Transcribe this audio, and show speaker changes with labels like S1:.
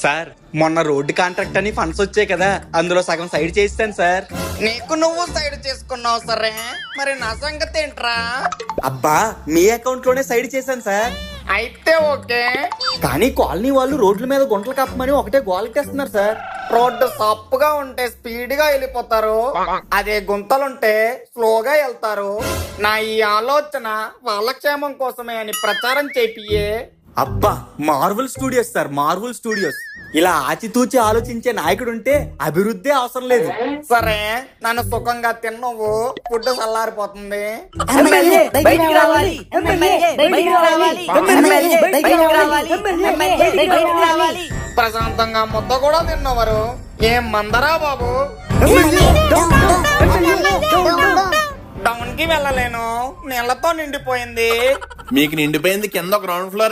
S1: Sir మొన్న road contract అని funds వచ్చాయి కదా, అందులో సగం సైడ్ చేస్తాను సార్.
S2: నీకు నువ్వు సైడ్ చేసుకున్నావు సరే, మరి నా సంగతి ఏంట్రా?
S1: అబ్బా మీ అకౌంట్ లోనే సైడ్ చేశాను సార్.
S2: అయితే ఓకే,
S1: కానీ కాలనీ వాళ్ళు రోడ్ల మీద గుంటలు కప్పమని ఒకటే గోలెట్టేస్తున్నారు సార్.
S2: రోడ్డు సప్పుగా ఉంటే స్పీడ్ గా వెళ్ళిపోతారు, అదే గుంతలుంటే స్లోగా వెళ్తారు. నా ఈ ఆలోచన వాళ్ళ క్షేమం కోసమే అని ప్రచారం చేపియే.
S1: అబ్బా marvel studios sir, marvel studios. ఇలా ఆచితూచి ఆలోచించే నాయకుడు ఉంటే అభివృద్ధి అవసరం లేదు.
S2: సరే నన్ను సుఖంగా తిన్నవు, ఫుడ్ చల్లారిపోతుంది. ప్రశాంతంగా ముద్ద కూడా తిన్నవారు ఏం మందరా బాబు. డౌన్ కి వెళ్ళలేను, నీళ్లతో నిండిపోయింది.
S3: మీకు నిండిపోయింది కింద గ్రౌండ్ ఫ్లోర్